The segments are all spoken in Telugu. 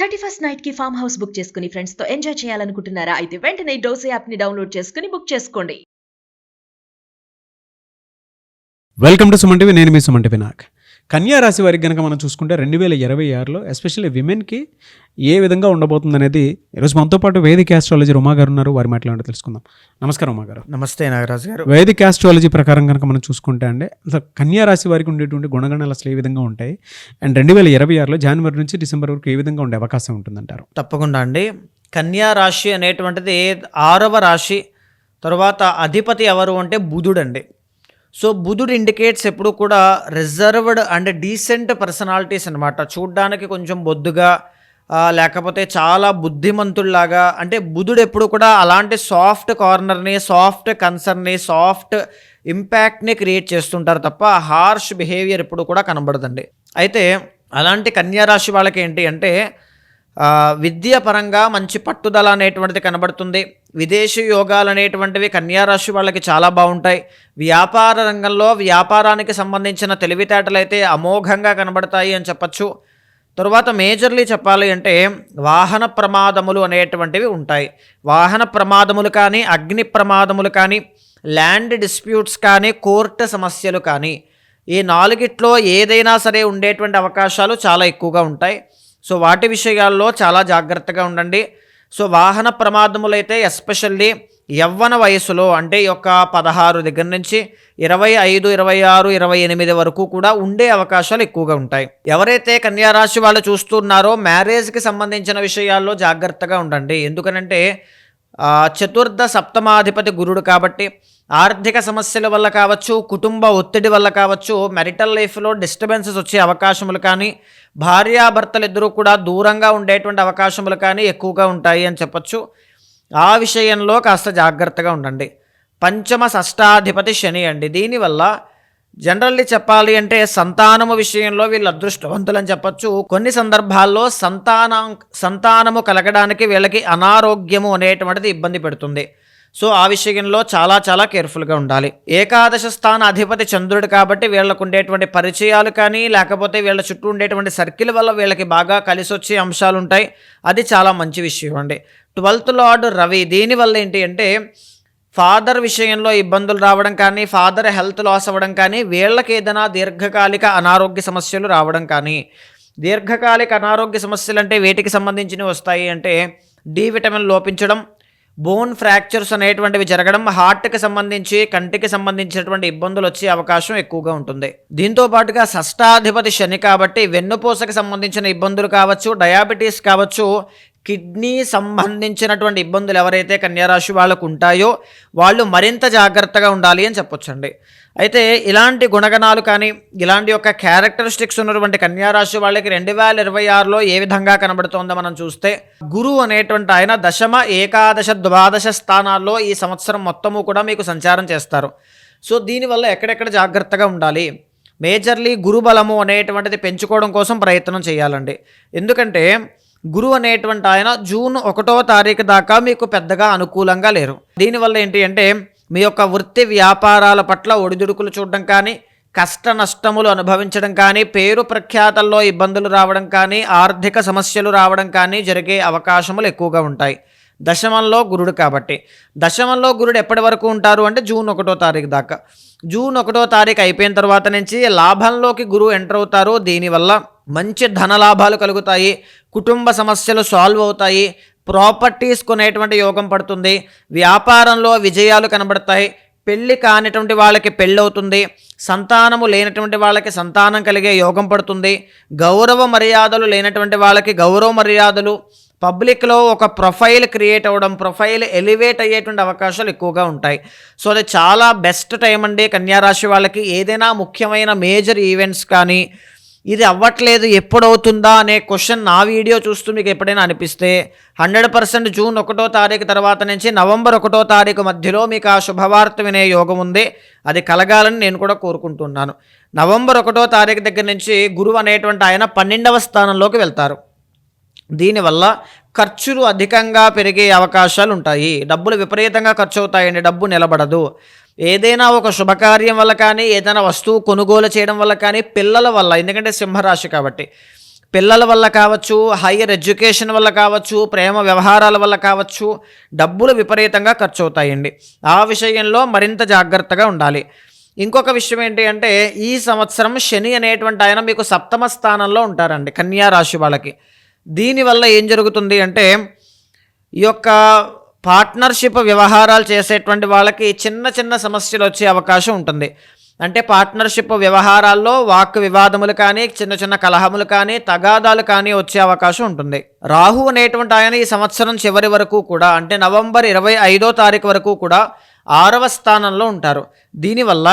31st నైట్ కి ఫామ్ హౌస్ బుక్ చేసుకుని ఫ్రెండ్స్ తో ఎంజాయ్ చేయాలనుకుంటున్నారా? అయితే వెంటనే డోసే యాప్ ని డౌన్లోడ్ చేసుకుని బుక్ చేసుకోండి. Welcome to Suman TV. నేను మీ సుమన్ టీవీ. కన్యా రాశి వారికి కనుక మనం చూసుకుంటే 2026లో ఎస్పెషల్లీ విమెన్కి ఏ విధంగా ఉండబోతుంది అనేది ఈరోజు మనతో పాటు వేదిక ఆస్ట్రాలజీ ఉమా గారు ఉన్నారు. వారి మాట్లాడి తెలుసుకుందాం. నమస్కారం ఉమా గారు. నమస్తే నాగరాజు గారు. వేదిక ఆస్ట్రాలజీ ప్రకారం కనుక మనం చూసుకుంటే అండి అసలు కన్యా రాశి వారికి ఉండేటువంటి గుణగణాలు అసలు ఏ విధంగా ఉంటాయి, అండ్ 2026లో జనవరి నుంచి డిసెంబర్ వరకు ఏ విధంగా ఉండే అవకాశం ఉంటుందంటారు? తప్పకుండా అండి. కన్యా రాశి అనేటువంటిది 6వ రాశి. తర్వాత అధిపతి ఎవరు అంటే బుధుడు అండి. సో బుధుడు ఇండికేట్స్ ఎప్పుడు కూడా రిజర్వ్డ్ అండ్ డీసెంట్ పర్సనాలిటీస్ అనమాట. చూడ్డానికి కొంచెం బొద్దుగా లేకపోతే చాలా బుద్ధిమంతుల్లాగా, అంటే బుధుడు ఎప్పుడు కూడా అలాంటి సాఫ్ట్ కార్నర్ని, సాఫ్ట్ కన్సర్న్ని, సాఫ్ట్ ఇంపాక్ట్ని క్రియేట్ చేస్తుంటారు తప్ప హార్ష్ బిహేవియర్ ఎప్పుడు కూడా కనబడదండి. అయితే అలాంటి కన్యా రాశి వాళ్ళకి ఏంటి అంటే విద్య పరంగా మంచి పట్టుదల అనేటువంటిది కనబడుతుంది. విదేశీ యోగాలు అనేటువంటివి కన్యారాశి వాళ్ళకి చాలా బాగుంటాయి. వ్యాపార రంగంలో వ్యాపారానికి సంబంధించిన తెలివితేటలు అయితే అమోఘంగా కనబడతాయి అని చెప్పచ్చు. తరువాత మేజర్లీ చెప్పాలి అంటే వాహన ప్రమాదములు అనేటువంటివి ఉంటాయి. వాహన ప్రమాదములు కానీ, అగ్ని ప్రమాదములు కానీ, ల్యాండ్ డిస్ప్యూట్స్ కానీ, కోర్టు సమస్యలు కానీ, ఈ నాలుగిట్లో ఏదైనా సరే ఉండేటువంటి అవకాశాలు చాలా ఎక్కువగా ఉంటాయి. సో వాటి విషయాల్లో చాలా జాగ్రత్తగా ఉండండి. సో వాహన ప్రమాదములైతే ఎస్పెషల్లీ యవ్వన వయసులో, అంటే యొక్క 16 దగ్గర నుంచి 25, 26, 28 వరకు కూడా ఉండే అవకాశాలు ఎక్కువగా ఉంటాయి. ఎవరైతే కన్యారాశి వాళ్ళు చూస్తున్నారో మ్యారేజ్కి సంబంధించిన విషయాల్లో జాగ్రత్తగా ఉండండి. ఎందుకనంటే చతుర్థ సప్తమాధిపతి గురుడు కాబట్టి ఆర్థిక సమస్యల వల్ల కావచ్చు, కుటుంబ ఒత్తిడి వల్ల కావచ్చు, మ్యారిటల్ లైఫ్లో డిస్టర్బెన్సెస్ వచ్చే అవకాశములు కానీ, భార్యాభర్తలు ఇద్దరూ కూడా దూరంగా ఉండేటువంటి అవకాశములు కానీ ఎక్కువగా ఉంటాయి అని చెప్పచ్చు. ఆ విషయంలో కాస్త జాగ్రత్తగా ఉండండి. పంచమ షష్టాధిపతి శని అండి. దీనివల్ల జనరల్లీ చెప్పాలి అంటే సంతానము విషయంలో వీళ్ళు అదృష్టవంతులని చెప్పచ్చు. కొన్ని సందర్భాల్లో సంతానము కలగడానికి వీళ్ళకి అనారోగ్యము అనేటువంటిది ఇబ్బంది పెడుతుంది. సో ఆ విషయంలో చాలా చాలా కేర్ఫుల్గా ఉండాలి. ఏకాదశ స్థాన అధిపతి చంద్రుడు కాబట్టి వీళ్ళకు ఉండేటువంటి పరిచయాలు కానీ, లేకపోతే వీళ్ళ చుట్టూ ఉండేటువంటి సర్కిల్ వల్ల వీళ్ళకి బాగా కలిసి వచ్చే అంశాలు ఉంటాయి. అది చాలా మంచి విషయం అండి. 12th lord Ravi. దీనివల్ల ఏంటి అంటే ఫాదర్ విషయంలో ఇబ్బందులు రావడం కానీ, ఫాదర్ హెల్త్ లాస్ అవ్వడం కానీ, వీళ్ళకి ఏదైనా దీర్ఘకాలిక అనారోగ్య సమస్యలు రావడం కానీ. దీర్ఘకాలిక అనారోగ్య సమస్యలు అంటే వేటికి సంబంధించినవి వస్తాయి అంటే డి విటమిన్ లోపించడం, బోన్ ఫ్రాక్చర్స్ అనేటువంటివి జరగడం, హార్ట్కి సంబంధించి, కంటికి సంబంధించినటువంటి ఇబ్బందులు వచ్చే అవకాశం ఎక్కువగా ఉంటుంది. దీంతో పాటుగా షష్టాధిపతి శని కాబట్టి వెన్నుపూసకి సంబంధించిన ఇబ్బందులు కావచ్చు, డయాబెటీస్ కావచ్చు, కిడ్నీ సంబంధించినటువంటి ఇబ్బందులు ఎవరైతే కన్యారాశి వాళ్ళకు ఉంటాయో వాళ్ళు మరింత జాగ్రత్తగా ఉండాలి అని చెప్పొచ్చండి. అయితే ఇలాంటి గుణగణాలు కానీ, ఇలాంటి యొక్క క్యారెక్టరిస్టిక్స్ ఉన్నటువంటి కన్యారాశి వాళ్ళకి 2026లో ఏ విధంగా కనబడుతోందో మనం చూస్తే, గురువు అనేటువంటి ఆయన దశమ, ఏకాదశ, ద్వాదశ స్థానాల్లో ఈ సంవత్సరం మొత్తము కూడా మీకు సంచారం చేస్తారు. సో దీనివల్ల ఎక్కడెక్కడ జాగ్రత్తగా ఉండాలి, మేజర్లీ గురుబలము అనేటువంటిది పెంచుకోవడం కోసం ప్రయత్నం చేయాలండి. ఎందుకంటే గురువు అనేటువంటి ఆయన జూన్ 1వ తారీఖు దాకా మీకు పెద్దగా అనుకూలంగా లేరు. దీనివల్ల ఏంటి అంటే మీ యొక్క వృత్తి వ్యాపారాల పట్ల ఒడిదుడుకులు చూడడం కానీ, కష్ట నష్టములు అనుభవించడం కానీ, పేరు ప్రఖ్యాతల్లో ఇబ్బందులు రావడం కానీ, ఆర్థిక సమస్యలు రావడం కానీ జరిగే అవకాశములు ఎక్కువగా ఉంటాయి. దశమంలో గురుడు కాబట్టి. దశమంలో గురుడు ఎప్పటి వరకు ఉంటారు అంటే జూన్ 1వ తారీఖు దాకా. జూన్ 1వ తారీఖు అయిపోయిన తర్వాత నుంచి లాభంలోకి గురువు ఎంటర్ అవుతారు. దీనివల్ల మంచి ధన లాభాలు కలుగుతాయి, కుటుంబ సమస్యలు సాల్వ్ అవుతాయి, ప్రాపర్టీస్ కొనేటువంటి యోగం పడుతుంది, వ్యాపారంలో విజయాలు కనబడతాయి, పెళ్ళి కానిటువంటి వాళ్ళకి పెళ్ళి అవుతుంది, సంతానము లేనటువంటి వాళ్ళకి సంతానం కలిగే యోగం పడుతుంది, గౌరవ మర్యాదలు లేనటువంటి వాళ్ళకి గౌరవ మర్యాదలు, పబ్లిక్లో ఒక ప్రొఫైల్ క్రియేట్ అవ్వడం, ప్రొఫైల్ ఎలివేట్ అయ్యేటువంటి అవకాశాలు ఎక్కువగా ఉంటాయి. సో అది చాలా బెస్ట్ టైం అండి కన్యారాశి వాళ్ళకి. ఏదైనా ముఖ్యమైన మేజర్ ఈవెంట్స్ కానీ, ఇది అవ్వట్లేదు ఎప్పుడవుతుందా అనే క్వశ్చన్ నా వీడియో చూస్తూ మీకు ఎప్పుడైనా అనిపిస్తే 100% జూన్ 1వ తారీఖు తర్వాత నుంచి నవంబర్ 1వ తారీఖు మధ్యలో మీకు ఆ శుభవార్త వినే యోగం ఉంది. అది కలగాలని నేను కూడా కోరుకుంటున్నాను. నవంబర్ 1వ తారీఖు దగ్గర నుంచి గురువు అనేటువంటి ఆయన 12వ స్థానంలోకి వెళ్తారు. దీనివల్ల ఖర్చులు అధికంగా పెరిగే అవకాశాలు ఉంటాయి. డబ్బులు విపరీతంగా ఖర్చు అవుతాయండి, డబ్బు నిలబడదు. ఏదైనా ఒక శుభకార్యం వల్ల కానీ, ఏదైనా వస్తువు కొనుగోలు చేయడం వల్ల కానీ, పిల్లల వల్ల, ఎందుకంటే సింహరాశి కాబట్టి పిల్లల వల్ల కావచ్చు, హైయర్ ఎడ్యుకేషన్ వల్ల కావచ్చు, ప్రేమ వ్యవహారాల వల్ల కావచ్చు, డబ్బులు విపరీతంగా ఖర్చు అవుతాయండి. ఆ విషయంలో మరింత జాగ్రత్తగా ఉండాలి. ఇంకొక విషయం ఏంటి అంటే ఈ సంవత్సరం శని అనేటువంటి ఆయన మీకు సప్తమ స్థానంలో ఉంటారండి కన్యా రాశి వాళ్ళకి. దీనివల్ల ఏం జరుగుతుంది అంటే ఈ యొక్క పార్ట్నర్షిప్ వ్యవహారాలు చేసేటువంటి వాళ్ళకి చిన్న చిన్న సమస్యలు వచ్చే అవకాశం ఉంటుంది. అంటే పార్ట్నర్షిప్ వ్యవహారాల్లో వాక్ వివాదములు కానీ, చిన్న చిన్న కలహములు కానీ, తగాదాలు కానీ వచ్చే అవకాశం ఉంటుంది. రాహు అనేటువంటి ఆయన ఈ సంవత్సరం చివరి వరకు కూడా అంటే నవంబర్ 25వ తారీఖు వరకు కూడా 6వ స్థానంలో ఉంటారు. దీనివల్ల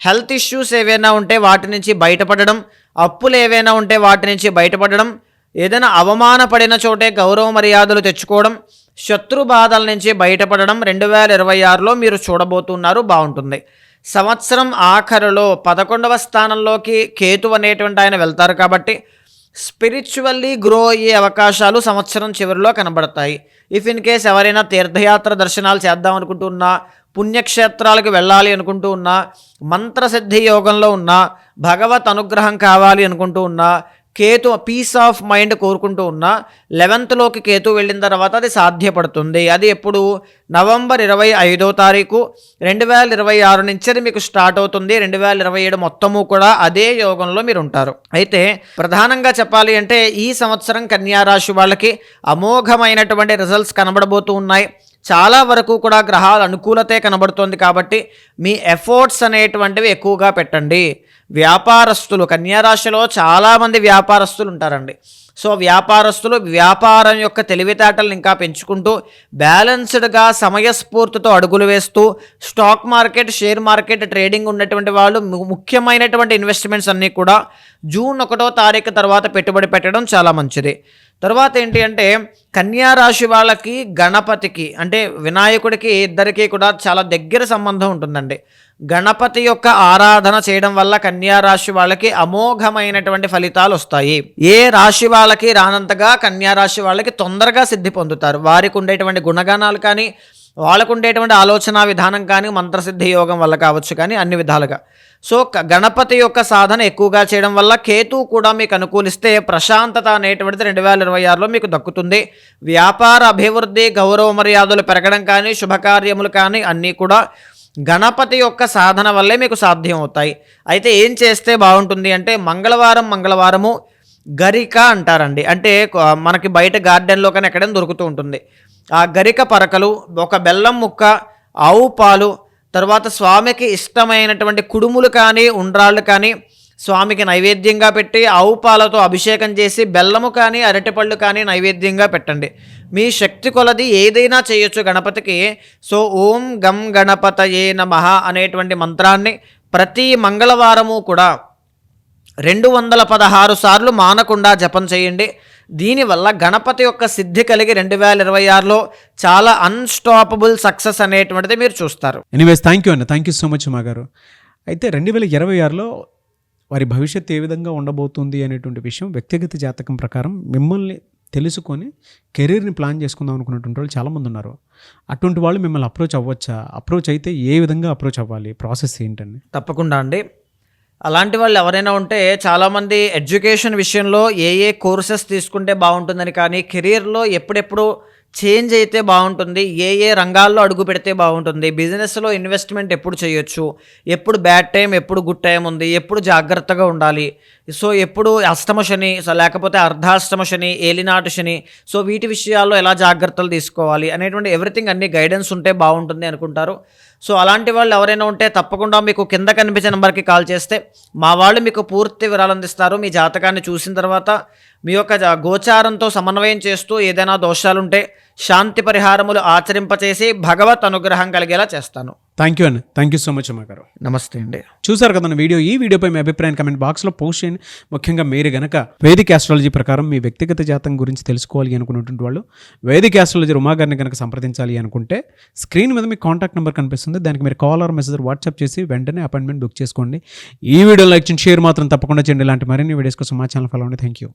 హెల్త్ ఇష్యూస్ ఏవైనా ఉంటే వాటి నుంచి బయటపడడం, అప్పులు ఏవైనా ఉంటే వాటి నుంచి బయటపడడం, ఏదైనా అవమానపడిన చోటే గౌరవ మర్యాదలు తెచ్చుకోవడం, శత్రు బాధల నుంచి బయటపడడం 2026లో మీరు చూడబోతున్నారు. బాగుంటుంది. సంవత్సరం ఆఖరులో 11వ స్థానంలోకి కేతు అనేటువంటి ఆయన వెళ్తారు కాబట్టి స్పిరిచువల్లీ గ్రో అయ్యే అవకాశాలు సంవత్సరం చివరిలో కనబడతాయి. ఇఫ్ ఇన్ కేస్ ఎవరైనా తీర్థయాత్ర దర్శనాలు చేద్దాం అనుకుంటూ ఉన్నా, పుణ్యక్షేత్రాలకు వెళ్ళాలి అనుకుంటూ ఉన్నా, మంత్రసిద్ధి యోగంలో ఉన్నా, భగవత్ అనుగ్రహం కావాలి అనుకుంటూ ఉన్నా, కేతు పీస్ ఆఫ్ మైండ్ కోరుకుంటూ ఉన్నా 11th కేతు వెళ్ళిన తర్వాత అది సాధ్యపడుతుంది. అది ఎప్పుడు నవంబర్ 25వ తారీఖు 2026 నుంచి అది మీకు స్టార్ట్ అవుతుంది. 2027 మొత్తము కూడా అదే యోగంలో మీరు ఉంటారు. అయితే ప్రధానంగా చెప్పాలి అంటే ఈ సంవత్సరం కన్యా రాశి వాళ్ళకి అమోఘమైనటువంటి రిజల్ట్స్ కనబడబోతూ ఉన్నాయి. చాలా వరకు కూడా గ్రహాల అనుకూలతే కనబడుతోంది కాబట్టి మీ ఎఫర్ట్స్ అనేటువంటివి ఎక్కువగా పెట్టండి. వ్యాపారస్తులు కన్యారాశిలో చాలామంది వ్యాపారస్తులు ఉంటారండి. సో వ్యాపారస్తులు వ్యాపారం యొక్క తెలివితేటలను ఇంకా పెంచుకుంటూ బ్యాలెన్స్డ్గా సమయస్ఫూర్తితో అడుగులు వేస్తూ stock market, share market, trading ఉన్నటువంటి వాళ్ళు ముఖ్యమైనటువంటి ఇన్వెస్ట్మెంట్స్ అన్నీ కూడా జూన్ 1వ తారీఖు తర్వాత పెట్టుబడి పెట్టడం చాలా మంచిది. తర్వాత ఏంటి అంటే కన్యా రాశి వాళ్ళకి గణపతికి అంటే వినాయకుడికి ఇద్దరికీ కూడా చాలా దగ్గర సంబంధం ఉంటుందండి. గణపతి యొక్క ఆరాధన చేయడం వల్ల కన్యా రాశి వాళ్ళకి అమోఘమైనటువంటి ఫలితాలు వస్తాయి. ఏ రాశి వాళ్ళకి రానంతగా కన్యా రాశి వాళ్ళకి తొందరగా సిద్ధి పొందుతారు. వారికి ఉండేటువంటి గుణగణాలు కానీ, వాళ్ళకు ఉండేటువంటి ఆలోచన విధానం కానీ, మంత్రసిద్ధి యోగం వల్ల కావచ్చు కానీ అన్ని విధాలుగా. సో గణపతి యొక్క సాధన ఎక్కువగా చేయడం వల్ల కేతు కూడా మీకు అనుకూలిస్తే ప్రశాంతత అనేటువంటిది 2026లో మీకు దక్కుతుంది. వ్యాపార అభివృద్ధి, గౌరవ మర్యాదలు పెరగడం కానీ, శుభకార్యములు కానీ అన్నీ కూడా గణపతి యొక్క సాధన వల్లే మీకు సాధ్యం అవుతాయి. అయితే ఏం చేస్తే బాగుంటుంది అంటే మంగళవారము గరిక అంటారండి. అంటే మనకి బయట గార్డెన్లో కానీ ఎక్కడైనా దొరుకుతూ ఉంటుంది. ఆ గరిక పరకలు, ఒక బెల్లం ముక్క, ఆవు పాలు, తర్వాత స్వామికి ఇష్టమైనటువంటి కుడుములు కానీ, ఉండ్రాళ్ళు కానీ స్వామికి నైవేద్యంగా పెట్టి ఆవు పాలతో అభిషేకం చేసి బెల్లము కానీ, అరటిపళ్ళు కానీ నైవేద్యంగా పెట్టండి. మీ శక్తి కొలది ఏదైనా చేయొచ్చు గణపతికి. సో ఓం గం గణపతయే నమః అనేటువంటి మంత్రాన్ని ప్రతి మంగళవారము కూడా 216 సార్లు మానకుండా జపం చేయండి. దీనివల్ల గణపతి యొక్క సిద్ధి కలిగి 2026లో చాలా అన్స్టాపబుల్ సక్సెస్ అనేటువంటిది మీరు చూస్తారు. ఎనీవేస్ థ్యాంక్ యూ అన్న, థ్యాంక్ యూ సో మచ్ మా గారు. అయితే 2026లో వారి భవిష్యత్తు ఏ విధంగా ఉండబోతుంది అనేటువంటి విషయం వ్యక్తిగత జాతకం ప్రకారం మిమ్మల్ని తెలుసుకొని కెరీర్ని ప్లాన్ చేసుకుందాం అనుకున్నటువంటి వాళ్ళు చాలామంది ఉన్నారు. అటువంటి వాళ్ళు మిమ్మల్ని అప్రోచ్ అవ్వచ్చా? అప్రోచ్ అయితే ఏ విధంగా అప్రోచ్ అవ్వాలి? ప్రాసెస్ ఏంటండి? తప్పకుండా అండి. అలాంటి వాళ్ళు ఎవరైనా ఉంటే చాలామంది ఎడ్యుకేషన్ విషయంలో ఏ కోర్సెస్ తీసుకుంటే బాగుంటుందని కానీ, కెరీర్లో ఎప్పుడెప్పుడు చేంజ్ అయితే బాగుంటుంది, ఏ రంగాల్లో అడుగు పెడితే బాగుంటుంది, బిజినెస్లో ఇన్వెస్ట్మెంట్ ఎప్పుడు చేయొచ్చు, ఎప్పుడు బ్యాడ్ టైం, ఎప్పుడు గుడ్ టైం ఉంది, ఎప్పుడు జాగ్రత్తగా ఉండాలి, సో ఎప్పుడు అష్టమ శని, సో లేకపోతే అర్ధాష్టమ శని, ఏలినాటి శని, సో వీటి విషయాల్లో ఎలా జాగ్రత్తలు తీసుకోవాలి అనేటువంటి ఎవ్రీథింగ్ అన్ని గైడెన్స్ ఉంటే బాగుంటుంది అనుకుంటారు. సో అలాంటి వాళ్ళు ఎవరైనా ఉంటే తప్పకుండా మీకు కింద కనిపించే నెంబర్కి కాల్ చేస్తే మా వాళ్ళు మీకు పూర్తి వివరాలు అందిస్తారు. మీ జాతకాన్ని చూసిన తర్వాత మీ యొక్క గోచారంతో సమన్వయం చేస్తూ ఏదైనా దోషాలుంటే శాంతి పరిహారములు ఆచరింపచేసి భగవత్ అనుగ్రహం కలిగేలా చేస్తాను. థ్యాంక్ యూ అండి, థ్యాంక్ యూ సో మచ్ అమ్మ గారు. నమస్తే అండి. చూసారు కదా వీడియో. ఈ వీడియోపై మీ అభిప్రాయం కమెంట్ బాక్స్లో పోస్ట్ చేయండి. ముఖ్యంగా మీరు గనక వేదిక ఆస్ట్రాలజీ ప్రకారం మీ వ్యక్తిగత జాతకం గురించి తెలుసుకోవాలి అనుకున్నటువంటి వాళ్ళు వేదిక ఆస్ట్రాలజీ ఉమా గారిని కనుక సంప్రదించాలి అనుకుంటే స్క్రీన్ మీద మీ కాంటాక్ట్ నెంబర్ కనిపిస్తుంది. దానికి మీరు కాల్ ఆర్ మెసేజ్ వాట్సాప్ చేసి వెంటనే అపాయింట్మెంట్ బుక్ చేసుకోండి. ఈ వీడియో లైక్ చేయండి, షేర్ మాత్రం తప్పకుండా చేయండి. ఇలాంటి మరిన్ని వీడియోస్ కోసం మా ఛానల్ ఫాలో అవ్వండి. Thank you.